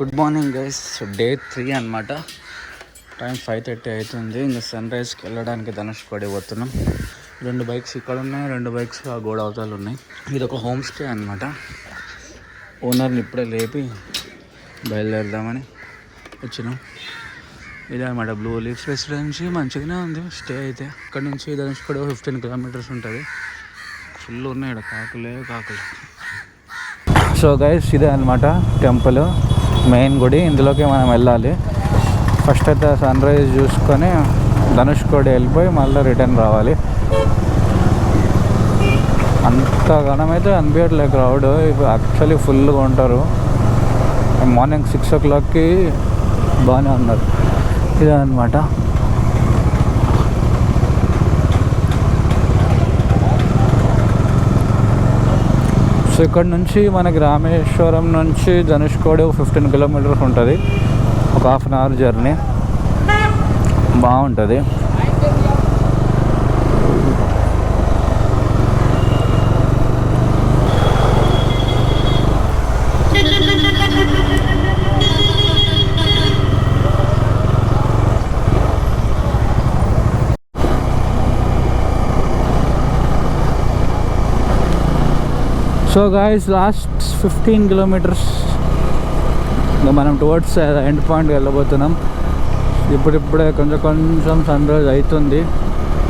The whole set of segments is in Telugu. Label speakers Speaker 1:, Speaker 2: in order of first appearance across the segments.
Speaker 1: Good morning guys. డే 3 అనమాట. టైం 5:30 అవుతుంది. ఇంకా సన్ రైజ్కి వెళ్ళడానికి ధనుష్కోడి పోతున్నాం. 2 బైక్స్ ఇక్కడ ఉన్నాయి, 2 బైక్స్ ఆ గోడ అవతలు ఉన్నాయి. ఇది ఒక హోమ్ స్టే అనమాట. ఓనర్ని ఇప్పుడే లేపి బయలుదేరదామని వచ్చినాం. ఇదే అనమాట బ్లూ లీఫ్ రెసిడెన్సీ. మంచిగానే ఉంది స్టే అయితే. ఇక్కడ నుంచి ధనుష్కోడి 15 కిలోమీటర్స్ ఉంటుంది. ఫుల్ ఉన్నాయి ఇక్కడ కాకులు. సో గైస్, ఇదే అనమాట టెంపుల్, మెయిన్ గుడి. ఇందులోకి మనం వెళ్ళాలి. ఫస్ట్ అయితే సన్ రైజ్ చూసుకొని ధనుష్కోడి వెళ్ళిపోయి మళ్ళీ రిటర్న్ రావాలి. అంత ఘనమైతే అనిపించట్లేదు క్రౌడ్. ఇప్పుడు యాక్చువల్లీ ఫుల్గా ఉంటారు. మార్నింగ్ 6 o'clockకి బాగానే ఉన్నారు. ఇదే అనమాట. సో ఇక్కడ నుంచి మనకి రామేశ్వరం నుంచి ధనుష్కోడి 15 కిలోమీటర్స్ ఉంటుంది. ఒక ½ an hour జర్నీ. బాగుంటుంది. సో గాయస్, లాస్ట్ 15 కిలోమీటర్స్ ఇంకా మనం టువర్డ్స్ ఎండ్ పాయింట్కి వెళ్ళబోతున్నాం. ఇప్పుడిప్పుడే కొంచెం సన్ రైజ్ అవుతుంది.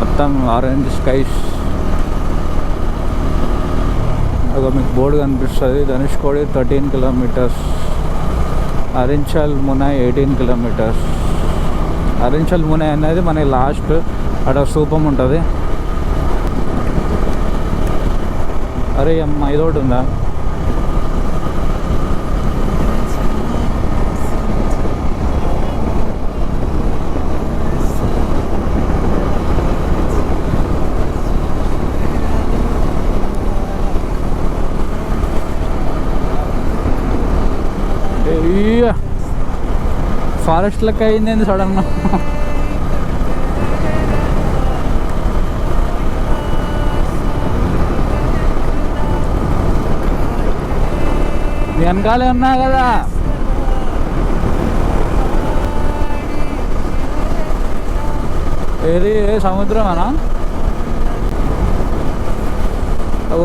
Speaker 1: మొత్తం ఆరెంజ్ స్కైస్. ఒక మీకు బోర్డు కనిపిస్తుంది. Dhanushkodi 13 kilometres, Arichal Munai 18 kilometres. అరించల్ మునై అనేది మనకి లాస్ట్. అక్కడ స్థూపం ఉంటుంది. అరే అమ్మ, ఇదొకటి ఉందా? ఫారెస్ట్ లెక్క అయింది సడన్గా. వెనకాలే ఉన్నా కదా. ఏది సముద్రమేనా?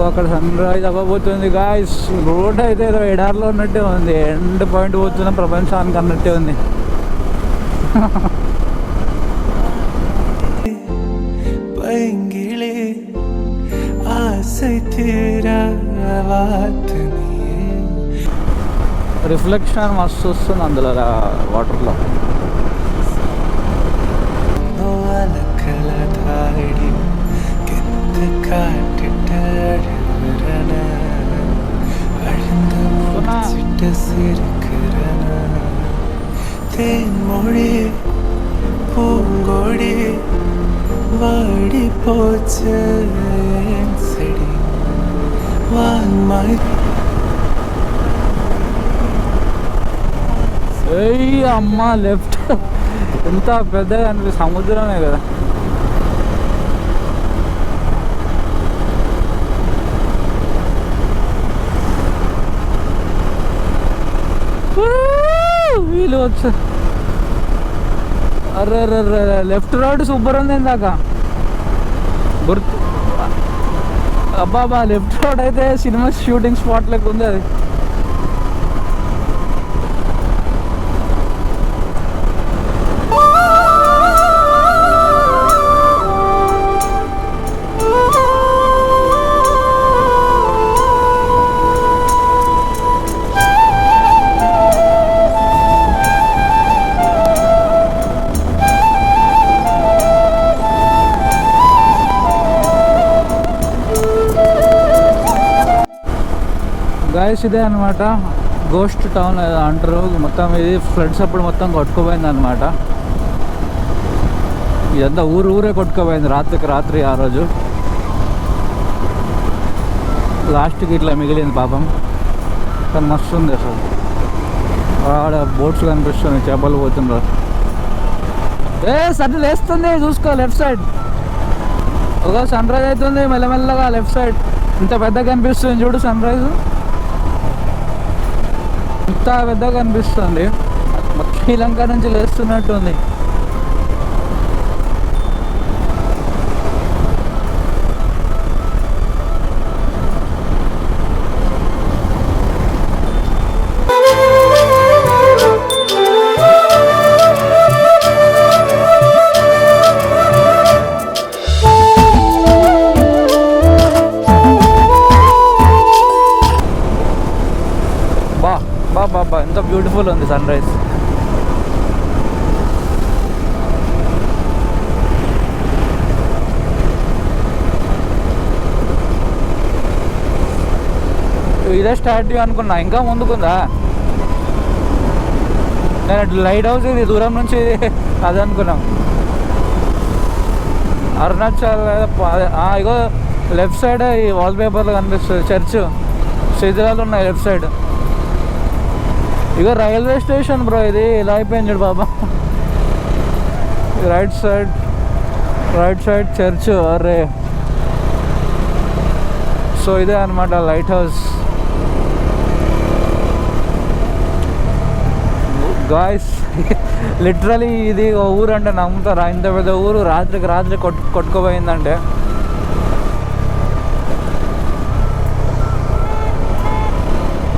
Speaker 1: అక్కడ సన్ రైజ్ అవ్వబోతుంది గాయ్స్. రోడ్ అయితే ఏదో ఎడార్లో ఉన్నట్టే ఉంది. ఎండ్ పాయింట్ పోతున్న ప్రపంచానికి అన్నట్టే ఉంది. రిఫ్లెక్షన్ మస్తు వస్తుంది అందులో వాటర్లో. అమ్మ, లెఫ్ట్ ఎంత పెద్దగా అనిపిస్తుంది. సముద్రమే కదా. వీళ్ళు వచ్చా. అరే లెఫ్ట్ రోడ్ సూపర్ ఉంది ఇందాక. గుర్తు అబ్బాబా, లెఫ్ట్ రోడ్ అయితే సినిమా షూటింగ్ స్పాట్ లెక్క ఉంది అది. గాయస్, ఇదే అనమాట గోస్ట్ టౌన్ అంటారు. మొత్తం ఇది ఫ్లడ్స్ అప్పుడు మొత్తం కొట్టుకుపోయింది అనమాట. ఇదంతా ఊరే కొట్టుకుపోయింది రాత్రి ఆ రోజు. లాస్ట్కి ఇట్లా మిగిలింది పాపం. కానీ మస్తు ఉంది అసలు. ఆడ బోట్స్ కనిపిస్తుంది, చేపలు పోతున్నారు. సన్ లేస్తుంది, చూసుకో లెఫ్ట్ సైడ్. ఒక సన్ రైజ్ అవుతుంది మెల్లమెల్లగా లెఫ్ట్ సైడ్. ఇంత పెద్దగా కనిపిస్తుంది చూడు సన్ రైజ్. ఇంత పెద్దగా కనిపిస్తుంది, శ్రీలంక నుంచి లేస్తున్నట్టుంది. బాబా ఎంత బ్యూటిఫుల్ ఉంది సన్ రైజ్. ఇదే స్టాట్యూ అనుకున్నా, ఇంకా ముందుకుందా? నేను లైట్ హౌస్ ఇది దూరం నుంచి అది అనుకున్నాం. అరుణాచల్ ఇగో లెఫ్ట్ సైడ్ ఈ వాల్ పేపర్లో కనిపిస్తుంది చర్చ్, శిథిలాలు ఉన్నాయి లెఫ్ట్ సైడ్. ఇక రైల్వే స్టేషన్ బ్రో, ఇది ఇలా అయిపోయింది చూడు బాబా. Right side church. అరే సో ఇదే అనమాట లైట్ హౌస్ గాయ్స్. లిటరలీ ఇది ఊరు అంటే నమ్ముతారా? ఇంత పెద్ద ఊరు రాత్రి కొట్టుకోపోయిందంటే.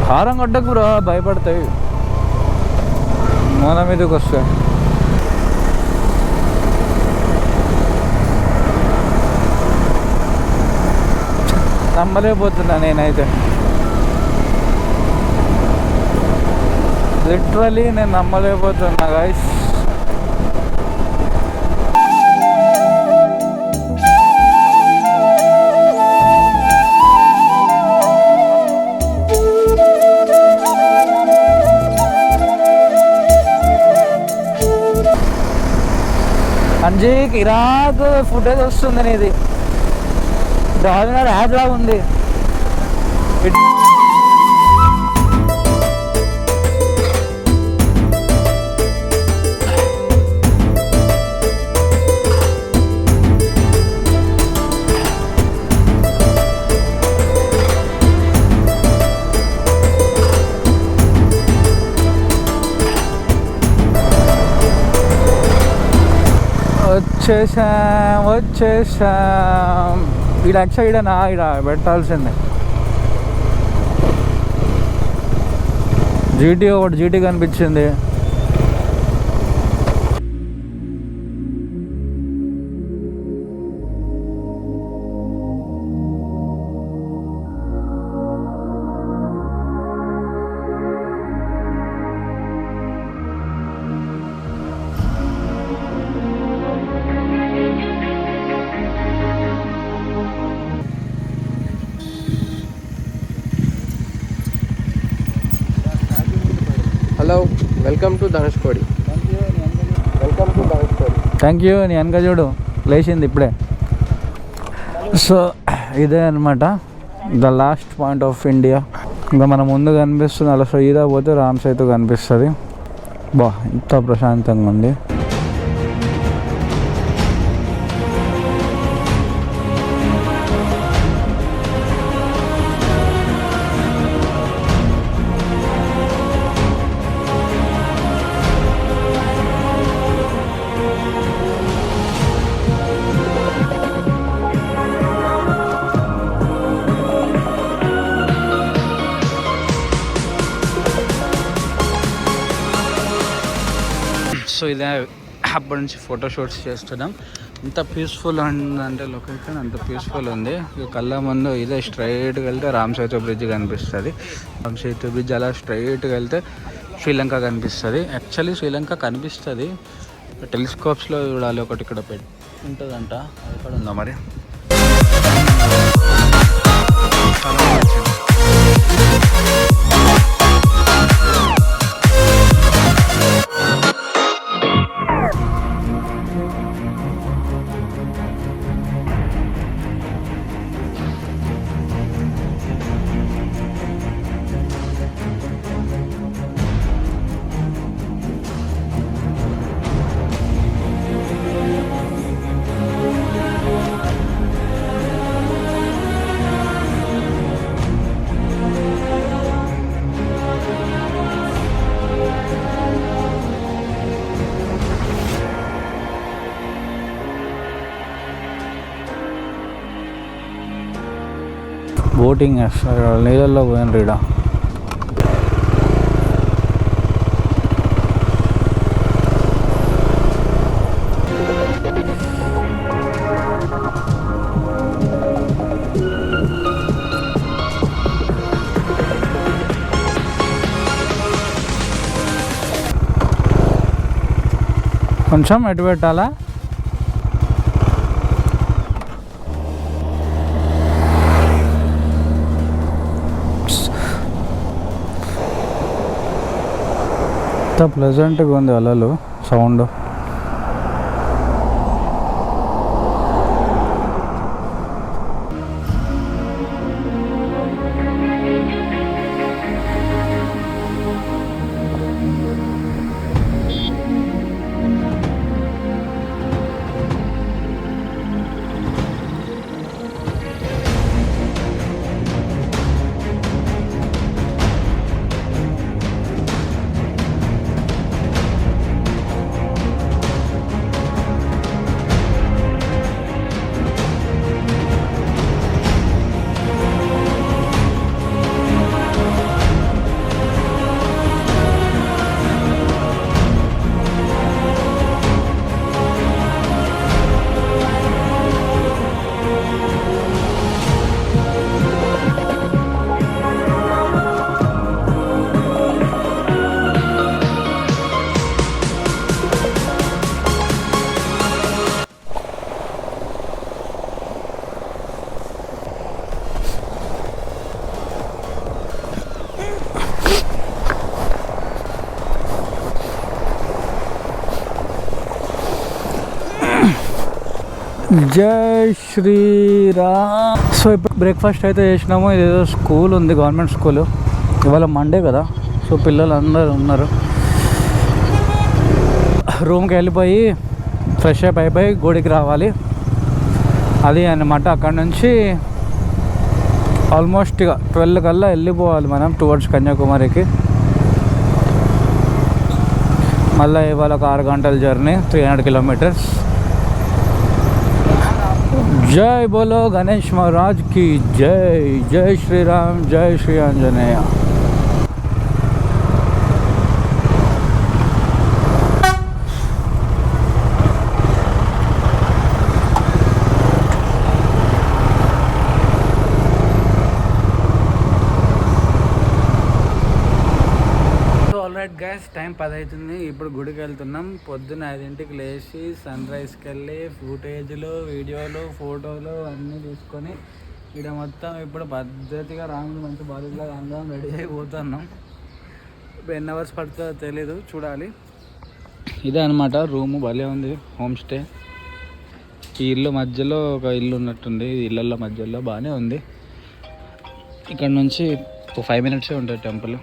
Speaker 1: హారం కొట్టకు బ్రో, భయపడతాయి మన మీదకి వస్తాయి. నమ్మలేకపోతున్నా నేనైతే, లిటరలీ నేను నమ్మలేకపోతున్నా గైస్. అంజీ ఇరాక్ ఫుటేజ్ వస్తుంది నీది, డామినార్ యాడ్ లాగా ఉంది. వచ్చేసాం. ఈడ అటు సైడేనా? ఈడ పెట్టాల్సిందే. జీటీ కనిపించింది.
Speaker 2: Hello, welcome to Dhanushkodi.
Speaker 1: Thank you. నీ వెనక చూడు లేచింది ఇప్పుడే. సో ఇదే అనమాట the last point of India. ఇంకా మన ముందు కనిపిస్తుంది, అలా సీదా పోతే రామ్ సేతు కనిపిస్తుంది. బా ఇంత ప్రశాంతంగా ఉంది. సో ఇదే అప్పటి నుంచి ఫోటోషూట్స్ చేస్తున్నాం. ఎంత పీస్ఫుల్ ఉందంటే లొకేషన్, అంత పీస్ఫుల్ ఉంది. ఇక కళ్ళ ముందు ఇదే స్ట్రైట్గా వెళ్తే రామ్ సేతు బ్రిడ్జ్ కనిపిస్తుంది. రామ్ సేతు బ్రిడ్జ్ అలా స్ట్రైట్గా వెళ్తే శ్రీలంక కనిపిస్తుంది. యాక్చువల్లీ శ్రీలంక కనిపిస్తుంది, టెలిస్కోప్స్లో చూడాలి. ఒకటి ఇక్కడ ఉంటుందంట, అది కూడా ఉందా మరి? బోటింగ్ నీళ్ళల్లో పోయిన రీడ కొంచెం ఎటు పెట్టాలా ఎంత ప్లెజెంట్గా ఉంది అలలు సౌండ్. జై శ్రీరామ్. సో ఇప్పుడు బ్రేక్ఫాస్ట్ అయితే చేసినాము. ఇదేదో స్కూల్ ఉంది, గవర్నమెంట్ స్కూల్. ఇవాళ మండే కదా, సో పిల్లలు అందరూ ఉన్నారు. రూమ్కి వెళ్ళిపోయి ఫ్రెష్ అప్ అయిపోయి గుడికి రావాలి. అది అన్నమాట. అక్కడ నుంచి ఆల్మోస్ట్ ఇక 12 కల్లా వెళ్ళిపోవాలి మనం టువర్డ్స్ కన్యాకుమారికి. మళ్ళీ ఇవాళ ఒక 6 గంటల జర్నీ, 300 కిలోమీటర్స్. జై బోలో గణేష్ మహారాజ్ కి జై. జై శ్రీరామ్, జై Shri Anjaneya. Alright guys, time 10 అవుతుంది. ఇప్పుడు గుడికి వెళ్తున్నాం. పొద్దున్న 5ంటికి లేచి సన్ రైజ్కి వెళ్ళి ఫుటేజ్లు, వీడియోలు, ఫోటోలు అన్నీ తీసుకొని ఇక్కడ మొత్తం ఇప్పుడు పద్ధతిగా రాంగ్ మంచి బాలీలా అందరం రెడీ అయిపోతున్నాం. ఇప్పుడు ఎన్ని అవర్స్ పడుతుందో తెలీదు, చూడాలి. ఇదే అనమాట రూము. భలే ఉంది హోమ్ స్టే. ఈ ఇల్లు మధ్యలో ఒక ఇల్లు ఉన్నట్టుంది. ఈ ఇళ్ళల్లో మధ్యలో బాగానే ఉంది. ఇక్కడ నుంచి ఒక 5 మినిట్సే ఉంటుంది టెంపుల్.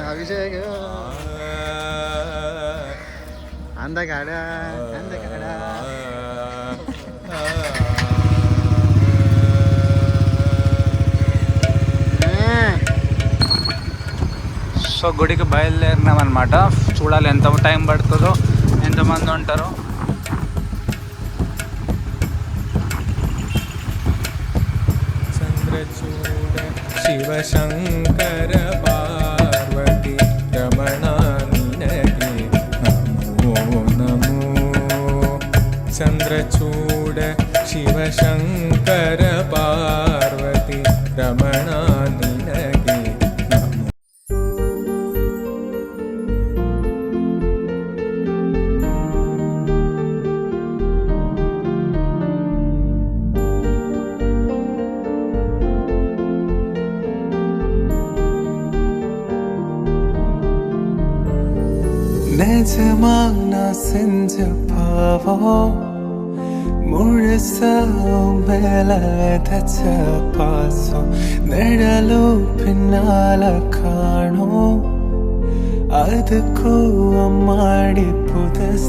Speaker 2: అభిషేక్ అందగాడ అందగాడ.
Speaker 1: సో గుడికి బయలుదేరినాం అనమాట. చూడాలి ఎంత టైం పడుతుందో, ఎంతమంది ఉంటారో.
Speaker 3: శివశంకర పార్వతి రమణానికి నమో నమో. చంద్రచూడ శివశంకర పార్వతి రమణానికి నమో. నిజమాన సింజపావో మురస మేలద చపాసో నెడలు పిన్నాల కాణో ಅದಕ್ಕೂ ಅಮ್ಮಾಡಿ ಪುದಸ